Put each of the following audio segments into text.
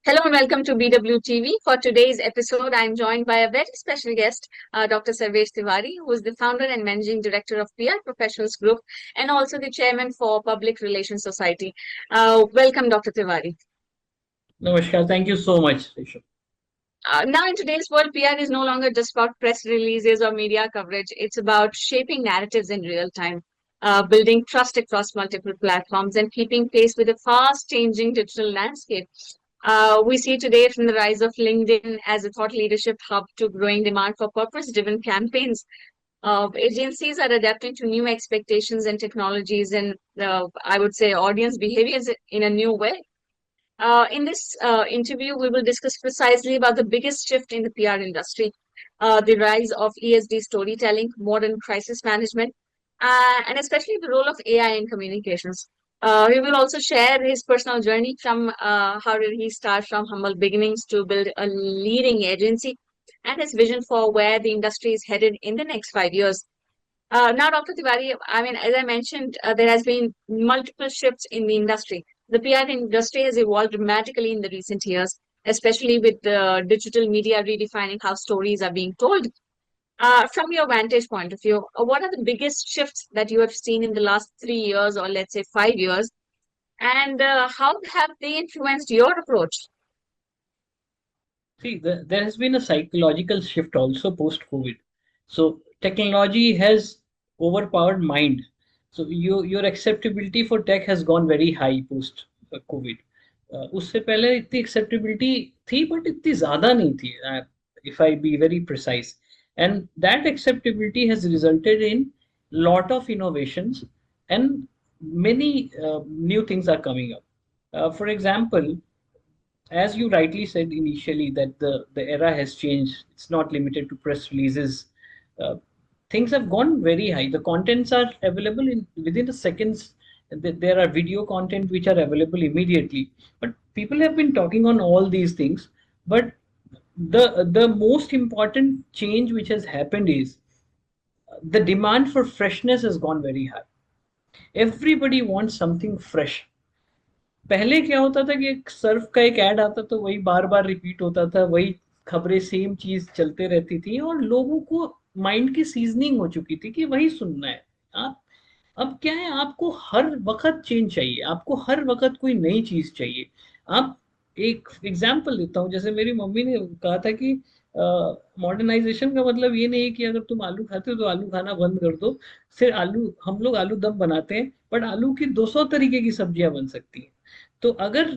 Hello and welcome to BWTV. For today's episode, I'm joined by a very special guest, Dr. Sarvesh Tiwari, who is the founder and managing director of PR Professionals Group and also the chairman for Public Relations Society. Welcome, Dr. Tiwari. Namaskar. Thank you so much, Rishabh. Now, in today's world, PR is no longer just about press releases or media coverage. It's about shaping narratives in real time, building trust across multiple platforms, and keeping pace with a fast-changing digital landscape. We see today from the rise of LinkedIn as a thought leadership hub to growing demand for purpose-driven campaigns. Agencies are adapting to new expectations and technologies, and I would say audience behaviors in a new way. In this interview, we will discuss precisely about the biggest shift in the PR industry, the rise of ESD storytelling, modern crisis management, and especially the role of AI in communications. He will also share his personal journey from how did he start from humble beginnings to build a leading agency and his vision for where the industry is headed in the next 5 years. Now, Dr. Tiwari, I mean, as I mentioned, there has been multiple shifts in the industry. The PR industry has evolved dramatically in the recent years, especially with the digital media redefining how stories are being told. From your vantage point of view, what are the biggest shifts that you have seen in the last 3 years, or let's say 5 years, and how have they influenced your approach? See, there has been a psychological shift also post-COVID. So technology has overpowered mind. So your acceptability for tech has gone very high post-COVID. उससे पहले इतनी acceptability थी, but इतनी ज़्यादा नहीं थी. If I be very precise, and that acceptability has resulted in lot of innovations and many new things are coming up. For example, as you rightly said initially, that the era has changed. It's not limited to press releases. Uh, Things have gone very high. The contents are available in within the seconds. There are video content which are available immediately. But people have been talking on all these things. But the most important change which has happened is the demand for freshness has gone very high. Everybody wants something fresh. पहले क्या होता था कि एक Surf का एक add आता तो वही बार बार रिपीट होता था, वही खबरें सेम चीज चलते रहती थी और लोगों को माइंड की सीजनिंग हो चुकी थी कि वही सुनना है. आप अब क्या है, आपको हर वक्त चेंज चाहिए, आपको हर वक्त कोई नई चीज चाहिए. आप एक एग्जांपल देता हूँ, जैसे मेरी मम्मी ने कहा था कि मॉडर्नाइजेशन का मतलब ये नहीं है कि अगर तुम आलू खाते हो तो आलू खाना बंद कर दो. सिर्फ आलू, हम लोग आलू दम बनाते हैं, बट आलू की 200 तरीके की सब्जियां बन सकती हैं. तो अगर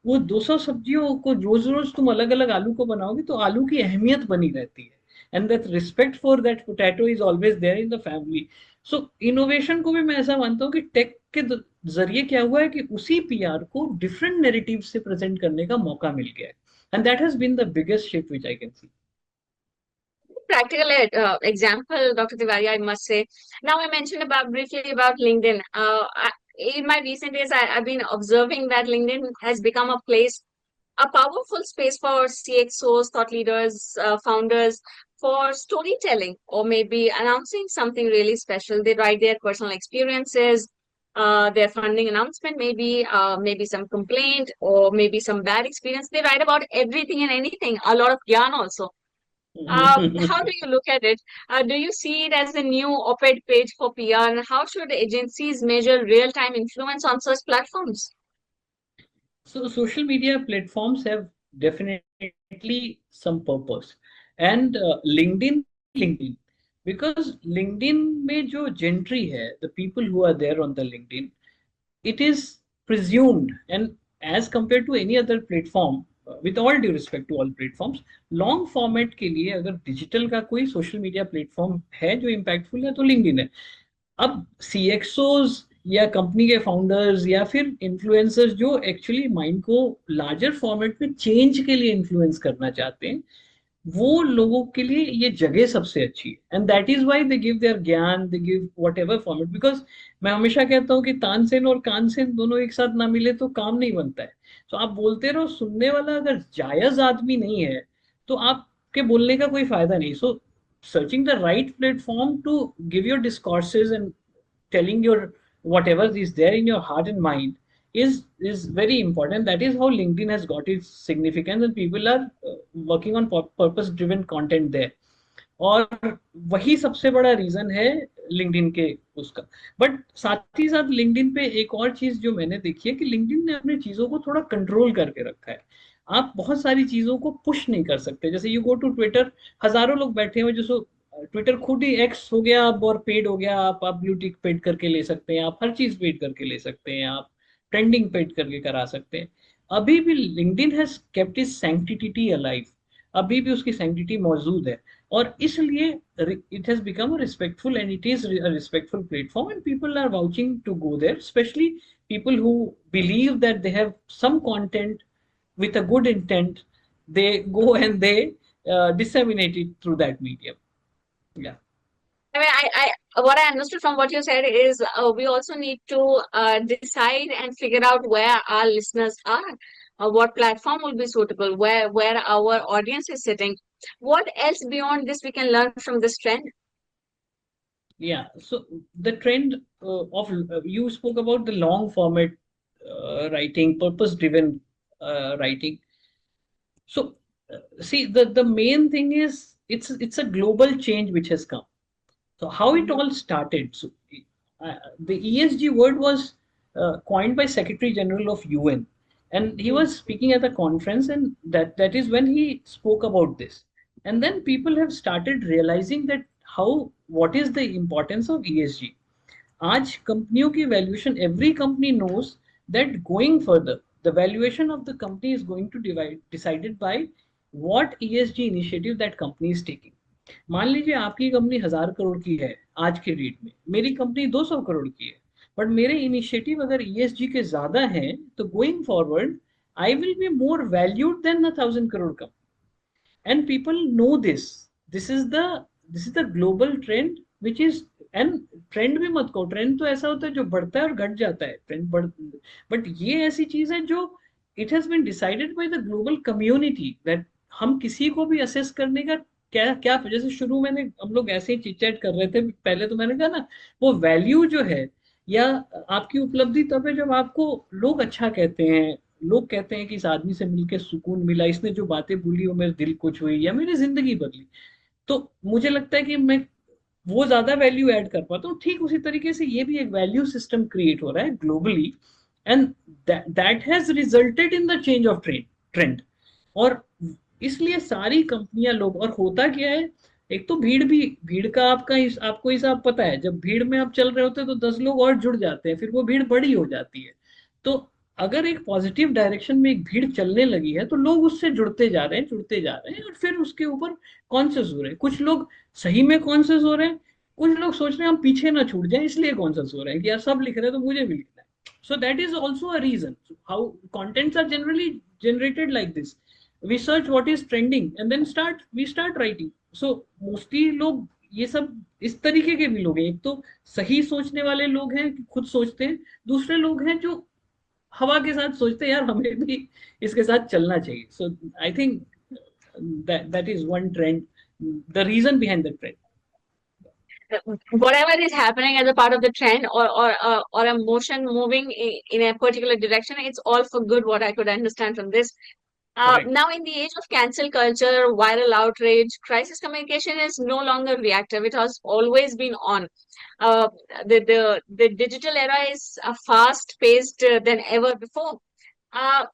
वो 200 सब्जियों को रोज रोज तुम अलग अलग आलू को बनाओगे तो आलू की अहमियत बनी रहती है. And that respect for that potato is always there in the family. So innovation को भी मैं ऐसा मानता हूँ कि टेक के जरिए क्या हुआ है कि उसी पीआर को डिफरेंट नैरेटिव से प्रेजेंट करने का मौका मिल गया है. And that has been the biggest shift which I can see. Practical example, Dr. Tiwari, I must say. Now, I mentioned about briefly about LinkedIn. In my recent days, I've been observing that LinkedIn has become a place, a powerful space for CXOs, thought leaders, founders for storytelling or maybe announcing something really special. They write their personal experiences, their funding announcement, maybe some complaint or maybe some bad experience. They write about everything and anything, a lot of yarn also. How do you look at it? Do you see it as a new op-ed page for PR? And how should agencies measure real-time influence on such platforms? So social media platforms have definitely some purpose, and LinkedIn, because LinkedIn में जो gentry है, the people who are there on the LinkedIn, it is presumed, and as compared to any other platform, with all due respect to all platforms, long format के लिए अगर digital का कोई social media platform है जो impactful है तो LinkedIn है. अब सीएक्सओज या कंपनी के फाउंडर्स या फिर इन्फ्लुएंसर्स जो एक्चुअली माइंड को लार्जर फॉर्मेट में चेंज के लिए इन्फ्लुएंस करना चाहते हैं, वो लोगों के लिए ये जगह सबसे अच्छी है. And that is why they give their ज्ञान, they give whatever format. Because मैं हमेशा कहता हूँ कि तानसेन और कानसेन दोनों एक साथ ना मिले तो काम नहीं बनता है. तो आप बोलते रहो, सुनने वाला अगर जायज आदमी नहीं है तो आपके बोलने का कोई फायदा नहीं. सो searching the right platform to give your discourses and telling your whatever is there in your heart and mind is very important. That is how LinkedIn has got its significance, and people are working on purpose driven content there. और वही सबसे बड़ा reason है LinkedIn के उसका। But साथ ही साथ LinkedIn पे एक और चीज जो मैंने देखी है कि लिंक्डइन ने अपनी चीजों को थोड़ा कंट्रोल करके रखा है। आप बहुत सारी चीजों को पुश नहीं कर सकते। जैसे यू गो टू ट्विटर, हजारों लोग बैठे हुए जो ट्विटर खुद ही एक्स हो गया अब और पेड हो गया। आप ब्लू टिक पेड करके ले सकते हैं, आप हर चीज पेड करके ले सकते हैं, आप ट्रेंडिंग पेड करके करा सकते हैं। अभी भी LinkedIn has kept is sanctity alive, अभी भी उसकी सैंक्टिटी मौजूद है। और इसलिए it has become a respectful, and it is a respectful platform, and people are vouching to go there, especially people who believe that they have some content with a good intent. They go and they disseminate it through that medium. Yeah. I mean, what I understood from what you said is we also need to decide and figure out where our listeners are, what platform will be suitable, where our audience is sitting. What else beyond this we can learn from this trend? Yeah, so the trend of you spoke about the long format writing, purpose driven writing. So see, the main thing is it's a global change which has come. So how it all started? So the ESG word was coined by Secretary General of UN, and he was speaking at a conference, and that is when he spoke about this. And then people have started realizing that how what is the importance of ESG. आज कंपनियों की valuation, every company knows that going further the valuation of the company is going to decided by what ESG initiative that company is taking. मान लीजिए आपकी company 1,000 crore की है आज के रेट में, मेरी कंपनी 200 करोड़ की है, बट मेरे इनिशिएटिव अगर ईएसजी के ज्यादा हैं तो going forward I will be more valued then 1,000 crore company. and people know this is the global trend which is, and trend भी मत कहो, ट्रेंड तो ऐसा होता है जो बढ़ता है और घट जाता है, ट्रेंड बढ़, बट ये ऐसी चीज है जो it has been decided by the global community that हम किसी को भी असेस करने का क्या क्या। जैसे शुरू में हम लोग ऐसे ही चिट चैट कर रहे थे पहले, तो मैंने कहा ना वो वैल्यू जो है या आपकी उपलब्धि तब है जब आपको लोग अच्छा कहते हैं, लोग कहते हैं कि इस आदमी से मिलकर सुकून मिला, इसने जो बातें बोली वो मेरे दिल को छुई या मेरी जिंदगी बदली। तो मुझे लगता है कि मैं वो ज्यादा वैल्यू ऐड कर पाता हूँ। ठीक उसी तरीके से ये भी एक वैल्यू सिस्टम क्रिएट हो रहा है globally, and that has resulted in the change of trend. और इसलिए सारी कंपनियां लोग, और होता क्या है, एक तो भीड़ का आपको हिसाब पता है। जब भीड़ में आप चल रहे होते हैं तो 10 लोग और जुड़ जाते हैं, फिर वो भीड़ बड़ी हो जाती है। तो अगर एक पॉजिटिव डायरेक्शन में एक भीड़ चलने लगी है तो लोग उससे जुड़ते जा रहे हैं और फिर उसके ऊपर कॉन्शियस हो रहे हैं। कुछ लोग सही में कॉन्शियस हो रहे हैं, कुछ लोग सोच रहे हैं हम पीछे ना छूट जाए इसलिए कॉन्शियस हो रहे हैं कि यार सब लिख रहे हैं तो मुझे भी लिखना है। so that is also a reason how contents are generally generated like this. We search what is trending and then we start writing. So mostly लोग ये सब इस तरीके के भी लोग हैं। एक तो सही सोचने वाले लोग हैं, खुद सोचते हैं। दूसरे लोग हैं जो हवा के साथ सोचते हैं यार हमें भी इसके साथ चलना चाहिए। So I think that is one trend, the reason behind the trend. Whatever is happening as a part of the trend or a motion moving in a particular direction, it's all for good, what I could understand from this. Correct. Now, in the age of cancel culture, viral outrage, crisis communication is no longer reactive. It has always been on. Uh, the digital era is fast paced than ever before. Uh,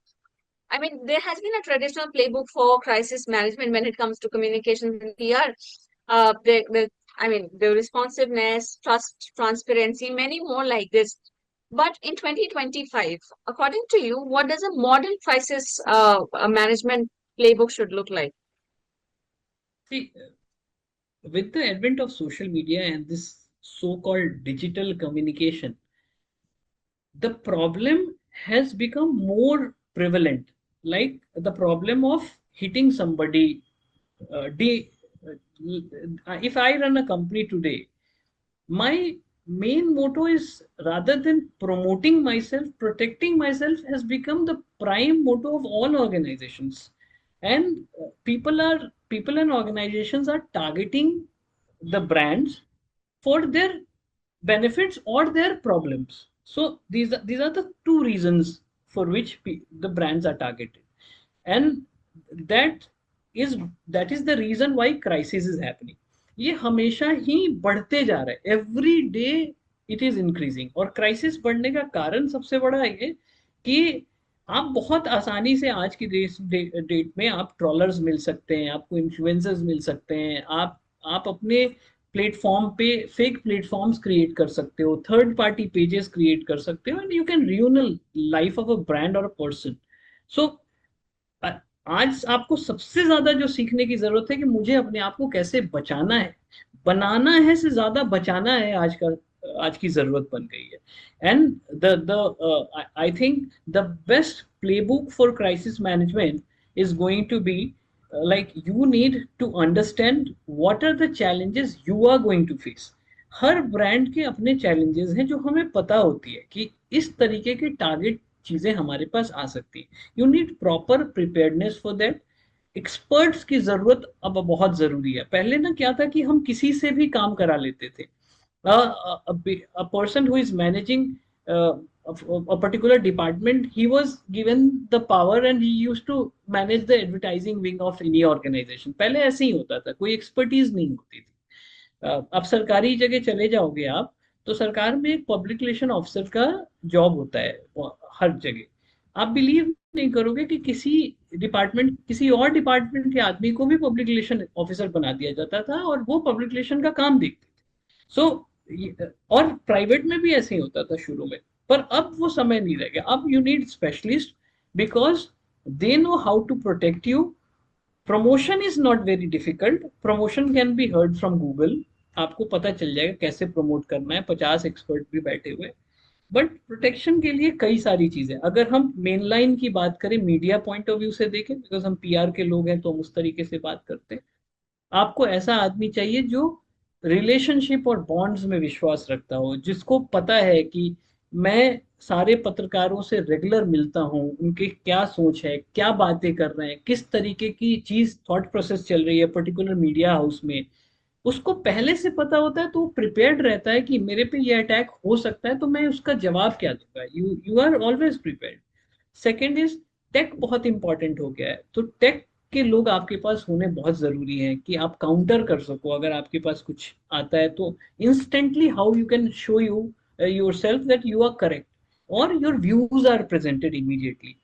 I mean, there has been a traditional playbook for crisis management when it comes to communication and PR. I mean, the responsiveness, trust, transparency, many more like this. But in 2025, according to you, what does a modern crisis management playbook should look like? See, with the advent of social media and this so-called digital communication, the problem has become more prevalent. Like the problem of hitting somebody. If I run a company today, my main motto is, rather than promoting myself, protecting myself has become the prime motto of all organizations. And people and organizations are targeting the brands for their benefits or their problems. So these are the two reasons for which the brands are targeted, and that is that is the reason why crisis is happening. ये हमेशा ही बढ़ते जा रहा है, every day it is increasing. और crisis बढ़ने का कारण सबसे बड़ा ये कि आप बहुत आसानी से आज की डेट में आप ट्रॉलर्स मिल सकते हैं, आपको इन्फ्लुएंसर्स मिल सकते हैं, आप अपने प्लेटफॉर्म पे फेक प्लेटफॉर्म्स क्रिएट कर सकते हो, थर्ड पार्टी पेजेस क्रिएट कर सकते हो, and you can ruin life of a brand और अ पर्सन। सो आज आपको सबसे ज्यादा जो सीखने की जरूरत है कि मुझे अपने आप को कैसे बचाना है, बनाना है से ज्यादा बचाना है, आज की जरूरत बन गई है। And the I think the best playbook for crisis management is going to be like you need to understand what are the challenges you are going to face। Her brand के अपने challenges हैं जो हमें पता होती है कि इस तरीके के टारगेट चीजें हमारे पास आ सकती हैं। You need proper preparedness for that. Experts की जरूरत अब बहुत जरूरी है। पहले ना क्या था कि हम किसी से भी काम करा लेते थे। A person who is managing a particular department, he was given the power and he used to manage the advertising wing of any organization। पहले ऐसे ही होता था, कोई एक्सपर्टीज नहीं होती थी। अब सरकारी जगह चले जाओगे आप, तो सरकार में एक पब्लिक रिलेशन ऑफिसर का जॉब होता है हर जगह। आप बिलीव नहीं करोगे कि किसी और डिपार्टमेंट के आदमी को भी पब्लिक रिलेशन ऑफिसर बना दिया जाता था और वो पब्लिक रिलेशन का काम देखते थे। सो और प्राइवेट में भी ऐसे ही होता था शुरू में, पर अब वो समय नहीं रह गया। अब you need specialist because they know how to protect you. Promotion is not very difficult, promotion can be heard from Google. आपको पता चल जाएगा कैसे प्रमोट करना है, 50 एक्सपर्ट भी बैठे हुए। बट प्रोटेक्शन के लिए कई सारी चीजें, अगर हम मेन लाइन की बात करें, मीडिया पॉइंट ऑफ व्यू से देखें, बिकॉज हम पीआर के लोग हैं तो हम उस तरीके से बात करते हैं। आपको ऐसा आदमी चाहिए जो रिलेशनशिप और बॉन्ड्स में विश्वास रखता हो, जिसको पता है कि मैं सारे पत्रकारों से रेगुलर मिलता हूँ, उनके क्या सोच है, क्या बातें कर रहे हैं, किस तरीके की चीज थॉट प्रोसेस चल रही है पर्टिकुलर मीडिया हाउस में, उसको पहले से पता होता है। तो वो प्रिपेयर्ड रहता है कि मेरे पे ये अटैक हो सकता है तो मैं उसका जवाब क्या दूंगा। You are always prepared. Second is tech बहुत इंपॉर्टेंट हो गया है, तो टेक के लोग आपके पास होने बहुत जरूरी है कि आप काउंटर कर सको। अगर आपके पास कुछ आता है तो instantly how you can show yourself that you are correct और your views are presented immediately.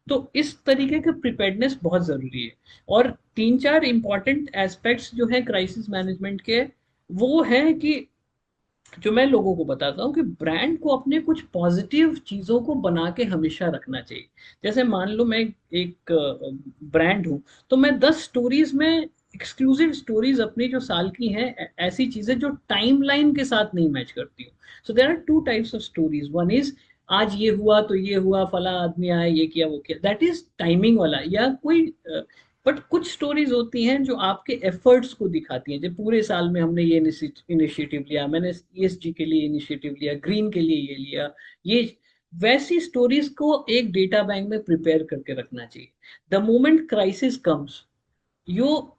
तो इस तरीके का प्रिपेयर्डनेस बहुत जरूरी है। और तीन चार इंपॉर्टेंट एस्पेक्ट्स जो है क्राइसिस मैनेजमेंट के, वो है कि जो मैं लोगों को बताता हूँ कि ब्रांड को अपने कुछ पॉजिटिव चीजों को बना के हमेशा रखना चाहिए। जैसे मान लो मैं एक ब्रांड हूँ, तो मैं 10 स्टोरीज में एक्सक्लूसिव स्टोरीज अपनी जो साल की हैं, ऐसी चीजें जो टाइमलाइन के साथ नहीं मैच करती हूँ। So there are two types of stories. One is आज ये हुआ तो ये हुआ, फला आदमी आया, ये किया वो किया, दैट इज टाइमिंग वाला। या कोई बट कुछ स्टोरीज होती हैं जो आपके एफर्ट्स को दिखाती हैं, जब पूरे साल में हमने ये इनिशिएटिव लिया, मैंने ईएसजी के लिए इनिशिएटिव लिया, ग्रीन के लिए ये लिया, ये वैसी स्टोरीज को एक डेटा बैंक में प्रिपेयर करके रखना चाहिए। द मोमेंट क्राइसिस कम्स, यो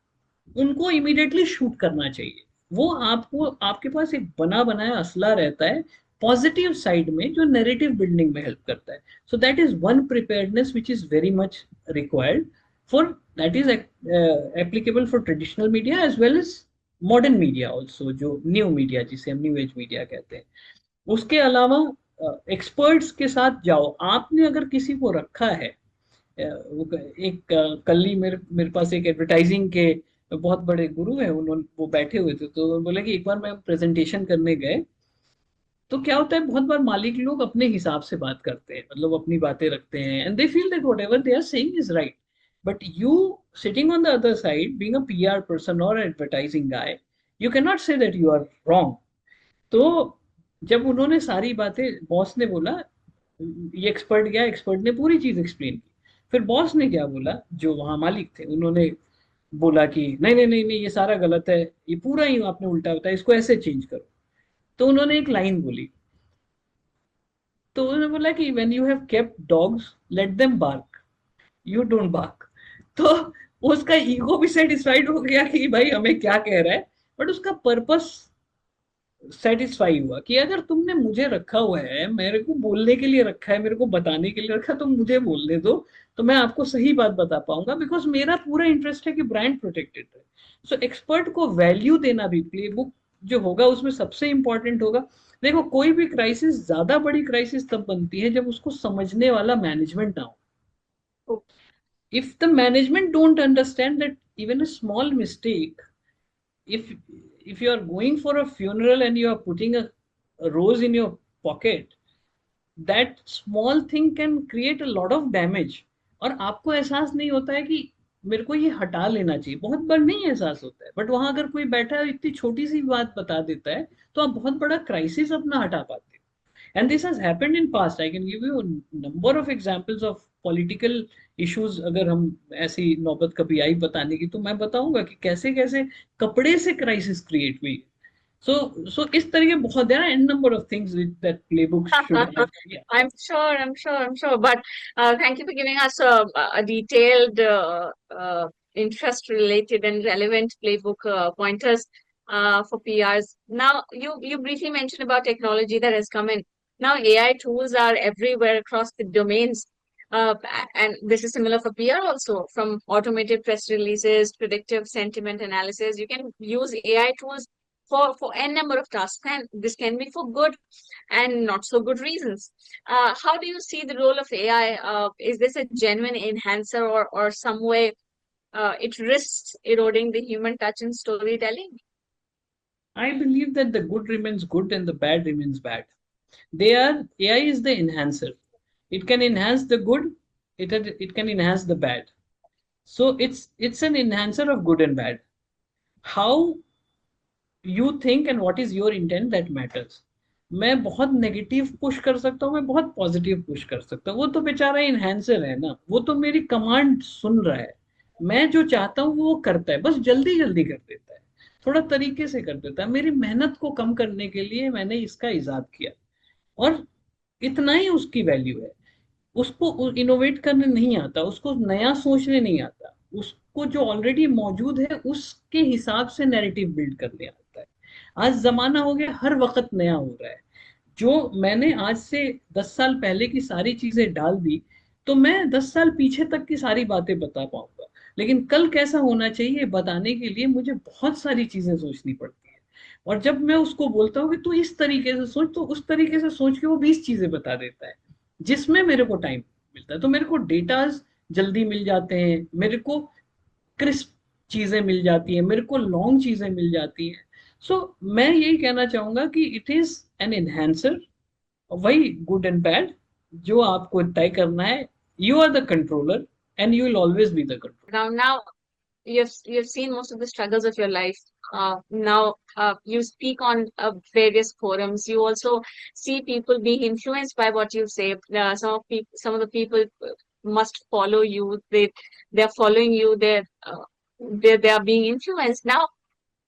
उनको इमीडिएटली शूट करना चाहिए। वो आपको आपके पास एक बना बनाया असला रहता है पॉजिटिव साइड में, जो नैरेटिव बिल्डिंग में हेल्प करता है। So that is one preparedness which is very much required for that is applicable for traditional media as well as modern media also, जो न्यू मीडिया जिसे हम न्यू एज मीडिया कहते हैं। उसके अलावा एक्सपर्ट्स के साथ जाओ। आपने अगर किसी को रखा है, एक कल ही मेरे पास एक एडवर्टाइजिंग के बहुत बड़े गुरु हैं, उन्होंने वो बैठे हुए थे, तो बोले कि एक बार मैं प्रेजेंटेशन करने गए, तो क्या होता है बहुत बार मालिक लोग अपने हिसाब से बात करते हैं, मतलब अपनी बातें रखते हैं, and they feel that whatever they are saying is right. But you sitting on the other side being a PR person और advertising guy, you can not say that you are wrong. तो जब उन्होंने सारी बातें, boss ने बोला, ये expert गया, एक्सपर्ट ने पूरी चीज एक्सप्लेन की। फिर बॉस ने क्या बोला, जो वहां मालिक थे, उन्होंने बोला कि नहीं नहीं नहीं नहीं, ये सारा गलत है, ये पूरा ही आपने उल्टा बताया, इसको ऐसे चेंज करो। तो उन्होंने एक लाइन बोली, तो उन्होंने बोला कि when you have kept dogs let them bark, you don't bark. तो उसका ईगो भी सेटिस्फाइड हो गया कि भाई हमें क्या कह रहा है, बट उसका पर्पस सेटिस्फाई हुआ कि अगर तुमने मुझे रखा हुआ है, मेरे को बोलने के लिए रखा है, मेरे को बताने के लिए रखा है, तो मुझे बोलने दो, तो मैं आपको सही बात बता पाऊंगा, बिकॉज मेरा पूरा इंटरेस्ट है कि ब्रांड प्रोटेक्टेड रहे। सो एक्सपर्ट को वैल्यू देना भी प्ले बुक जो होगा उसमें सबसे इंपॉर्टेंट होगा। देखो, कोई भी क्राइसिस, ज्यादा बड़ी क्राइसिस तब बनती है जब उसको समझने वाला मैनेजमेंट ना हो। If the management don't understand that even a small mistake, if if you are going for a funeral and you are putting a rose in your pocket, that small thing can create a lot of damage, और आपको एहसास नहीं होता है कि मेरे को ये हटा लेना चाहिए, बहुत बार नहीं एहसास होता है, बट वहां अगर कोई बैठा है इतनी छोटी सी बात बता देता है, तो आप बहुत बड़ा क्राइसिस अपना हटा पाते हैं। And this has happened in past. I can give you a number of examples of political issues। अगर हम ऐसी नौबत कभी आई बताने की, तो मैं बताऊंगा कि कैसे कैसे कपड़े से क्राइसिस क्रिएट हुई। सो इस तरह के बहुत, there are n number of things that playbooks should have। Yeah. I'm sure. But thank you for giving us a detailed, interest-related and relevant playbook pointers for PRs. Now, you briefly mentioned about technology that has come in. Now, AI tools are everywhere across the domains. And this is similar for PR also, from automated press releases, predictive sentiment analysis. You can use AI tools for n number of tasks, and this can be for good and not so good reasons. How do you see the role of AI? Is this a genuine enhancer, or some way it risks eroding the human touch in storytelling? I believe that the good remains good and the bad remains bad. They are, AI is the enhancer. It can enhance the good, it can enhance the bad. So it's an enhancer of good and bad. How you think and what is your intent that matters. मैं बहुत negative push कर सकता हूँ, मैं बहुत positive push कर सकता हूँ, वो तो बेचारा इनहेंसर है ना, वो तो मेरी कमांड सुन रहा है। मैं जो चाहता हूँ वो करता है, बस जल्दी जल्दी कर देता है, थोड़ा तरीके से कर देता है। मेरी मेहनत को कम करने के लिए मैंने इसका इजाद किया, और इतना ही उसकी वैल्यू है। उसको इनोवेट करने नहीं आता, उसको नया सोचने नहीं आता, उसको जो ऑलरेडी मौजूद है उसके हिसाब से नैरेटिव बिल्ड करने आता है। आज जमाना हो गया, हर वक्त नया हो रहा है। जो मैंने आज से 10 साल पहले की सारी चीजें डाल दी, तो मैं 10 साल पीछे तक की सारी बातें बता पाऊंगा, लेकिन कल कैसा होना चाहिए बताने के लिए मुझे बहुत सारी चीजें सोचनी पड़ती है। और जब मैं उसको बोलता हूँ कि तू इस तरीके से सोच, तो उस तरीके से सोच के वो 20 चीजें बता देता है, जिसमें मेरे को टाइम मिलता है। तो मेरे को डेटाज जल्दी मिल जाते हैं, मेरे को क्रिस्प चीजें मिल जाती हैं, मेरे को लॉन्ग चीजें मिल जाती हैं। सो मैं यही कहना चाहूंगा कि इट इज एन एनहेंसर, वही गुड एंड बैड जो आपको तय करना है। You are the controller and you will always be the controller. Now you've seen most of the struggles of your life. Now you speak on various forums. You also see people being influenced by what you say. Some of the people must follow you. They're following you. They are being influenced. Now,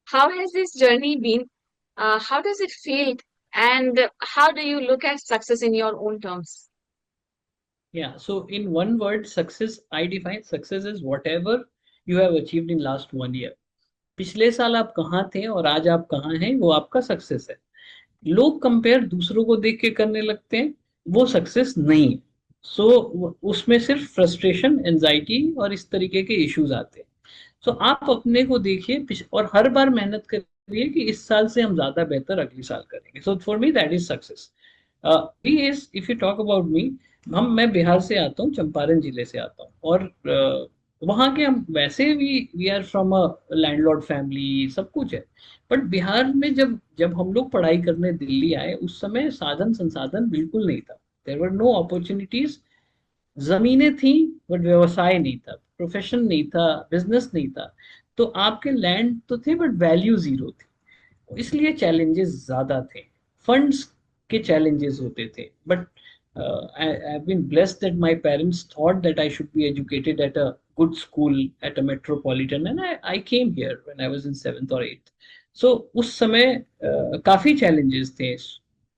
how has this journey been? How does it feel? And how do you look at success in your own terms? Yeah, so in one word, success, I define success as whatever you have achieved in last 1 year। पिछले साल आप कहाँ थे और आज आप कहाँ हैं, वो आपका सक्सेस है। लोग कंपेयर दूसरों को देख के करने लगते हैं, वो सक्सेस नहीं है। सो उसमें सिर्फ फ्रस्ट्रेशन, एंजाइटी और इस तरीके के इश्यूज आते हैं। सो आप अपने को देखिए और हर बार मेहनत करिए कि इस साल से हम ज्यादा बेहतर अगले साल करेंगे। So for me that is success. Is if you talk about me, मैं बिहार से आता हूँ, चंपारण जिले से आता हूँ, और वहाँ के हम वैसे we are from a landlord family, सब कुछ है। बट बिहार में जब जब हम लोग पढ़ाई करने दिल्ली आए, उस समय साधन संसाधन बिल्कुल नहीं था। There were no opportunities. जमीनें थी बट व्यवसाय नहीं था, प्रोफेशन नहीं था, बिजनेस नहीं था। तो आपके लैंड तो थे बट वैल्यू जीरो थी, इसलिए चैलेंजेस ज्यादा थे। फंड्स के चैलेंजेस होते थे, but I have been blessed that my parents thought that I should be educated at a good school at a metropolitan, and I came here when I was in seventh or eighth। So उस समय काफी challenges थे।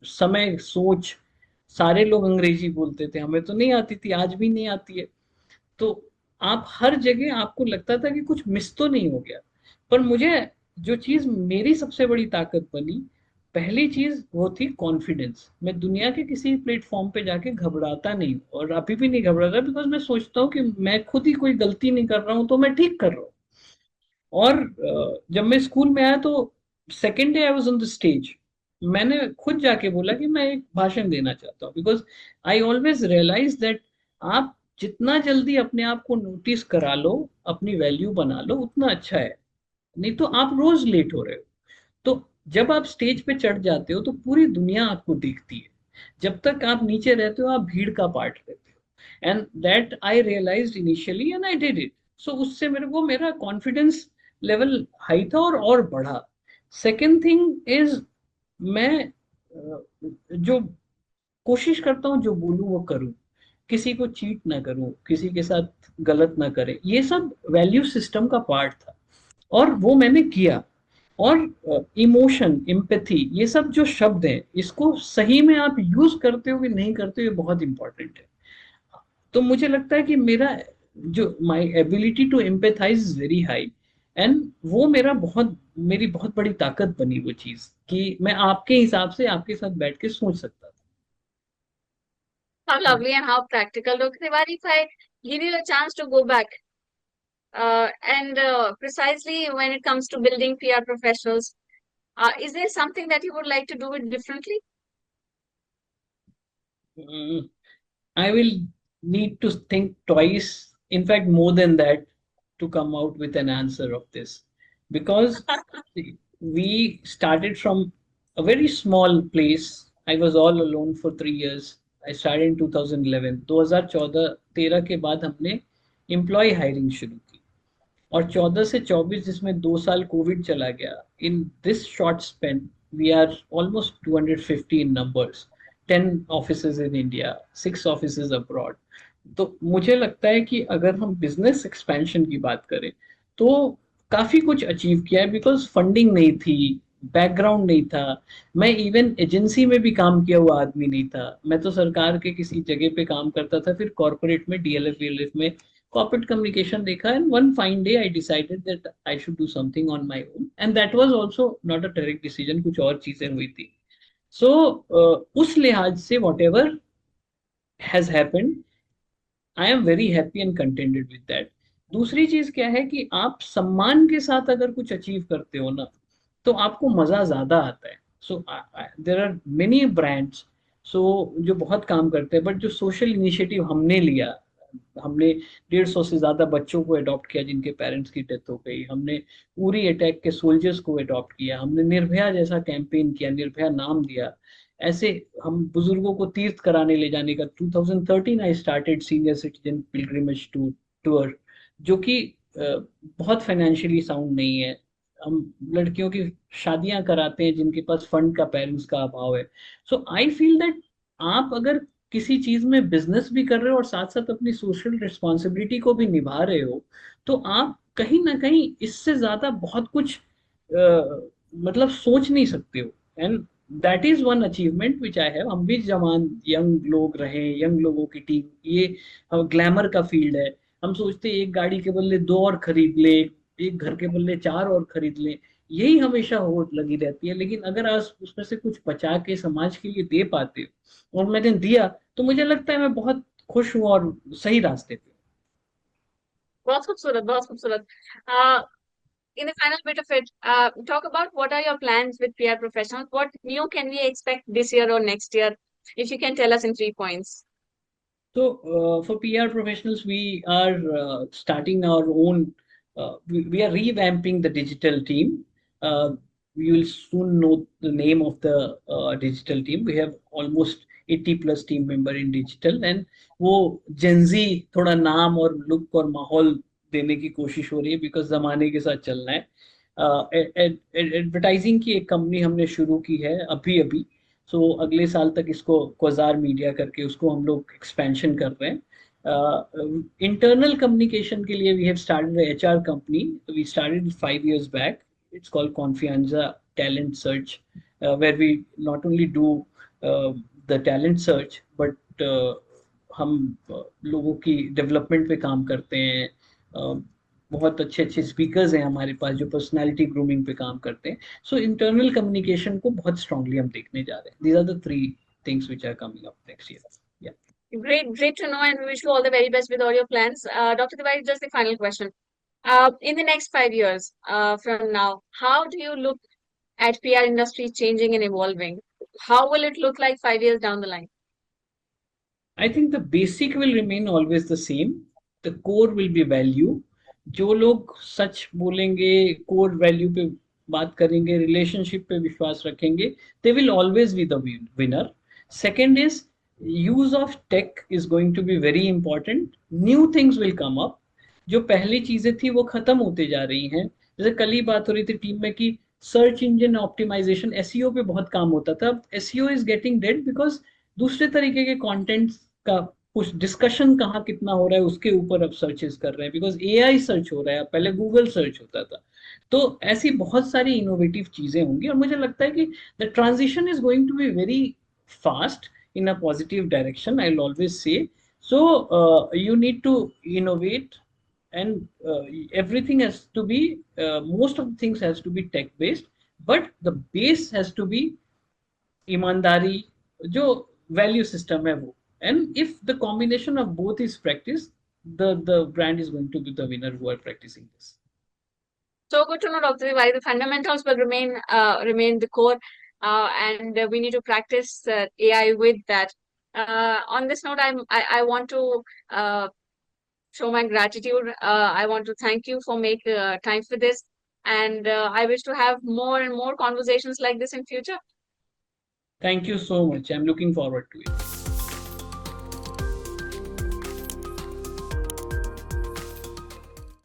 समय, सोच, सारे लोग अंग्रेजी बोलते थे, हमें तो नहीं आती थी, आज भी नहीं आती है। तो आप हर जगह आपको लगता था कि कुछ मिस तो नहीं हो गया। पर मुझे जो चीज मेरी सबसे बड़ी ताकत बनी, पहली चीज वो थी कॉन्फिडेंस। मैं दुनिया के किसी प्लेटफॉर्म पे जाके घबराता नहीं हूँ, और अभी भी नहीं घबराता, बिकॉज मैं सोचता हूँ कि मैं खुद ही कोई गलती नहीं कर रहा हूँ तो मैं ठीक कर रहा हूँ। और जब मैं स्कूल में आया तो second day I was on the stage, मैंने खुद जाके बोला कि मैं एक भाषण देना चाहता हूँ, because I always realise that आप जितना जल्दी अपने आप को नोटिस करा लो, अपनी वैल्यू बना लो, उतना अच्छा है। नहीं तो आप रोज लेट हो रहे हो। तो जब आप स्टेज पे चढ़ जाते हो तो पूरी दुनिया आपको देखती है। जब तक आप नीचे रहते हो आप भीड़ का पार्ट रहते हो, and that I realized initially and I did it. So उससे मेरे को मेरा कॉन्फिडेंस लेवल हाई था और बढ़ा। सेकेंड थिंग इज, मैं जो कोशिश करता हूँ जो बोलूँ वो करूँ, किसी को चीट ना करूँ, किसी के साथ गलत ना करें, ये सब वैल्यू सिस्टम का पार्ट था और वो मैंने किया। और इमोशन, एम्पैथी, ये सब जो शब्द हैं, इसको सही में आप यूज करते हो कि नहीं करते हो, ये बहुत इंपॉर्टेंट है। तो मुझे लगता है कि मेरा जो my ability to empathise is very high, and वो मेरी बहुत बड़ी ताकत बनी वो चीज, कि मैं आपके हिसाब से आपके साथ बैठ के सोच सकता How था। lovely and how practical. Dr. Tiwari, if I give you a chance to go back, and precisely when it comes to building PR professionals, is there something that you would like to do it differently? Mm, I will need to think twice, in fact, more than that, to come out with an answer of this. Because see, we started from a very small place. I was all alone for 3 years. I started in 2011. 2014-13 के बाद हमने employ hiring शुरू की, और 14 से 24 जिसमें 2 साल Covid चला गया, in this short span we are almost 250 in numbers, 10 offices in India, 6 offices abroad. तो मुझे लगता है कि अगर हम बिजनेस एक्सपेंशन की बात करें तो काफी कुछ अचीव किया है, बिकॉज फंडिंग नहीं थी, बैकग्राउंड नहीं था। मैं इवन एजेंसी में भी काम किया हुआ आदमी नहीं था, मैं तो सरकार के किसी जगह पे काम करता था, फिर कॉर्पोरेट में डीएलएफ वीएलएफ में corporate communication देखा, and one fine day I decided that I should do something on my own, and that was also not a direct decision, कुछ और चीजें हुई थी। So उस लिहाज से whatever has happened, I am very happy and contented with that. दूसरी चीज क्या है कि आप सम्मान के साथ अगर कुछ अचीव करते हो ना, तो आपको मजा ज्यादा आता है। So there are many brands so जो बहुत काम करते हैं, बट जो सोशल इनिशिएटिव हमने लिया, हमने 150 से ज्यादा बच्चों को अडॉप्ट किया जिनके पेरेंट्स की डेथ हो गई, हमने उरी अटैक के सोल्जर्स को अडॉप्ट किया, हमने निर्भया जैसा कैंपेन किया, निर्भया नाम दिया। ऐसे हम बुजुर्गों को तीर्थ कराने ले जाने का 2013 I started senior citizen pilgrimage tour, जो कि बहुत फाइनेंशियली साउंड नहीं है। हम लड़कियों की शादियां कराते हैं जिनके पास फंड का, पेरेंट्स का अभाव है। सो आई फील दैट आप अगर किसी चीज में बिजनेस भी कर रहे हो और साथ साथ अपनी सोशल रिस्पॉन्सिबिलिटी को भी निभा रहे हो, तो आप कहीं ना कहीं इससे ज्यादा बहुत कुछ मतलब सोच नहीं सकते हो। And that is one achievement which I have. हम भी जवान यंग लोग रहे, यंग लोगों की टीम, ये ग्लैमर का फील्ड है। हम सोचते हैं एक गाड़ी के बदले दो और खरीद ले, एक घर के बदले चार और खरीद ले, यही हमेशा होड़ लगी रहती है। लेकिन अगर आप उसमें से कुछ बचा के समाज के लिए दे पाते हो, और मैंने दिया, तो मुझे लगता है मैं बहुत खुश हूँ और सही रास्ते पे। बहुत खूबसूरत, बहुत खूबसूरत. In the final bit of it, talk about what are your plans with PR professionals? What new can we expect this year or next year? If you can tell us in 3 points. So, for PR professionals, we are starting our own, we are revamping the digital team. You will soon know the name of the digital team. We have almost 80 plus team member in digital, and वो Gen Z थोड़ा नाम और look और माहौल देने की कोशिश हो रही है, बिकॉज जमाने के साथ चलना है। एडवर्टाइजिंग की एक कंपनी हमने शुरू की है अभी अभी। सो अगले साल तक इसको क्वाजार मीडिया करके उसको हम लोग एक्सपेंशन कर रहे हैं। इंटरनल कम्युनिकेशन के लिए we have started HR company, we started 5 years back. It's called Confianza talent search, where we not only do the talent search, but हम लोगों की डेवलपमेंट पे काम करते हैं। बहुत अच्छे अच्छे स्पीकर्स हैं हमारे पास जो पर्सनालिटी ग्रूमिंग पे काम करते हैं. सो इंटरनल कम्युनिकेशन को बहुत स्ट्रांगली हम देखने जा रहे हैं. These are the 3 things which are coming up next year. Yeah. Great to know, and we wish you all the very best with all your plans. Dr. Tiwari, just the final question. In the next 5 years from now, how do you look at PR industry changing and evolving? How will it look like 5 years down the line? I think the basic will remain always the same. The core will be value. जो लोग सच बोलेंगे, core value पे बात करेंगे, relationship पे विश्वास रखेंगे, they will always be the winner. Second is use of tech is going to be very important. New things will come up. जो पहली चीजें थी वो खत्म होते जा रही हैं. जैसे कल ही बात हो रही थी टीम में कि सर्च इंजन ऑप्टिमाइजेशन एसईओ पे बहुत काम होता था. SEO is getting dead because दूसरे तरीके के कंटेंट का कुछ डिस्कशन कहाँ कितना हो रहा है उसके ऊपर अब सर्चेस कर रहे हैं बिकॉज एआई सर्च हो रहा है. पहले गूगल सर्च होता था. तो ऐसी बहुत सारी इनोवेटिव चीजें होंगी और मुझे लगता है कि the transition is going to be very fast in a positive direction. I'll always say so. You need to innovate, and everything has to be most of the things has to be tech based, but the base has to be ईमानदारी, जो value system है वो. And if the combination of both is practiced, the brand is going to be the winner who are practicing this. So good to know, Dr. Tiwari. The fundamentals will remain the core, and we need to practice AI with that. On this note, I want to show my gratitude. I want to thank you for make time for this, and I wish to have more and more conversations like this in future. Thank you so much. I'm looking forward to it.